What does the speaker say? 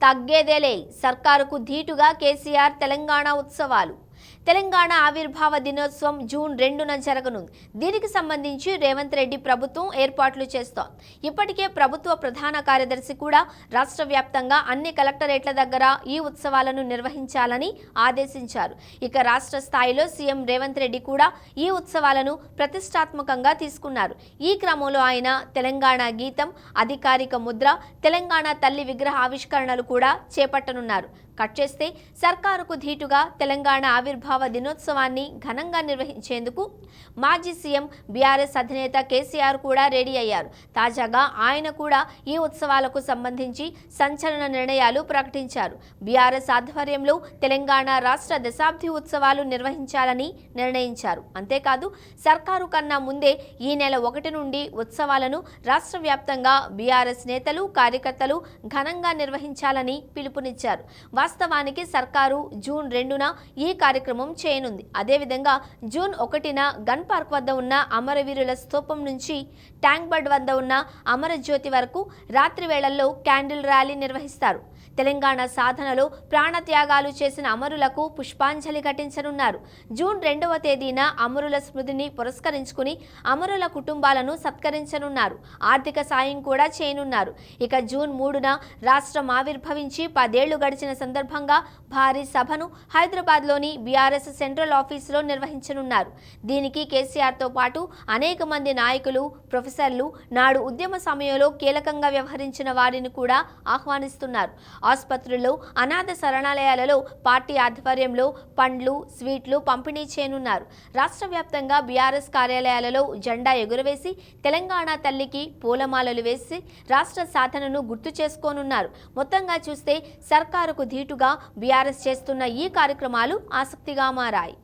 తగ్గేదేలే సర్కారుకు ధీటుగా కేసీఆర్ తెలంగాణ ఉత్సవాలు. తెలంగాణ ఆవిర్భావ దినోత్సవం జూన్ 2న జరగనుంది. దీనికి సంబంధించి రేవంత్ రెడ్డి ప్రభుత్వం ఏర్పాట్లు చేస్తోంది. ఇప్పటికే ప్రభుత్వ ప్రధాన కార్యదర్శి కూడా రాష్ట్ర వ్యాప్తంగా అన్ని కలెక్టరేట్ల దగ్గర ఈ ఉత్సవాలను నిర్వహించాలని ఆదేశించారు. ఇక రాష్ట్ర స్థాయిలో సీఎం రేవంత్ రెడ్డి కూడా ఈ ఉత్సవాలను ప్రతిష్టాత్మకంగా తీసుకున్నారు. ఈ క్రమంలో ఆయన తెలంగాణ గీతం, అధికారిక ముద్ర, తెలంగాణ తల్లి విగ్రహ ఆవిష్కరణలు కూడా చేపట్టనున్నారు. కట్ చేస్తే సర్కారుకు ధీటుగా తెలంగాణ ఆవిర్భావ దినోత్సవాన్ని ఘనంగా నిర్వహించేందుకు మాజీ సీఎం బీఆర్ఎస్ అధినేత కేసీఆర్ కూడా రెడీ అయ్యారు. తాజాగా ఆయన కూడా ఈ ఉత్సవాలకు సంబంధించి సంచలన నిర్ణయాలు ప్రకటించారు. బీఆర్ఎస్ ఆధ్వర్యంలో తెలంగాణ రాష్ట్ర దశాబ్ది ఉత్సవాలు నిర్వహించాలని నిర్ణయించారు. అంతేకాదు సర్కారు కన్నా ముందే ఈ నెల 1 నుండి ఉత్సవాలను రాష్ట్ర వ్యాప్తంగా బీఆర్ఎస్ నేతలు, కార్యకర్తలు ఘనంగా నిర్వహించాలని పిలుపునిచ్చారు. వాస్తవానికి సర్కారు జూన్ 2న ఈ కార్యక్రమం చేయనుంది. అదేవిధంగా జూన్ 1న గన్ పార్క్ వద్ద ఉన్న అమరవీరుల స్తూపం నుంచి ట్యాంక్ బండ్ వద్ద ఉన్న అమరజ్యోతి వరకు రాత్రి వేళల్లో క్యాండిల్ ర్యాలీ నిర్వహిస్తారు. తెలంగాణ సాధనలో ప్రాణత్యాగాలు చేసిన అమరులకు పుష్పాంజలి ఘటించనున్నారు. జూన్ 2వ తేదీన అమరుల స్మృతిని పురస్కరించుకుని అమరుల కుటుంబాలను సత్కరించనున్నారు. ఆర్థిక సాయం కూడా చేయనున్నారు. ఇక జూన్ 3న రాష్ట్రం ఆవిర్భవించి 10 ఏళ్లు గడిచిన సందర్భంగా భారీ సభను హైదరాబాద్లోని బీఆర్ఎస్ సెంట్రల్ ఆఫీసులో నిర్వహించనున్నారు. దీనికి కేసీఆర్తో పాటు అనేక మంది నాయకులు, ప్రొఫెసర్లు, నాడు ఉద్యమ సమయంలో కీలకంగా వ్యవహరించిన వారిని కూడా ఆహ్వానిస్తున్నారు. ఆసుపత్రుల్లో, అనాథ శరణాలయాలలో పార్టీ ఆధ్వర్యంలో పండ్లు, స్వీట్లు పంపిణీ చేయనున్నారు. రాష్ట్ర వ్యాప్తంగా బీఆర్ఎస్ కార్యాలయాలలో జెండా ఎగురవేసి తెలంగాణ తల్లికి పూలమాలలు వేసి రాష్ట్ర సాధనను గుర్తు చేసుకోనున్నారు. మొత్తంగా చూస్తే సర్కారుకు ధీటుగా బీఆర్ఎస్ చేస్తున్న ఈ కార్యక్రమాలు ఆసక్తిగా మారాయి.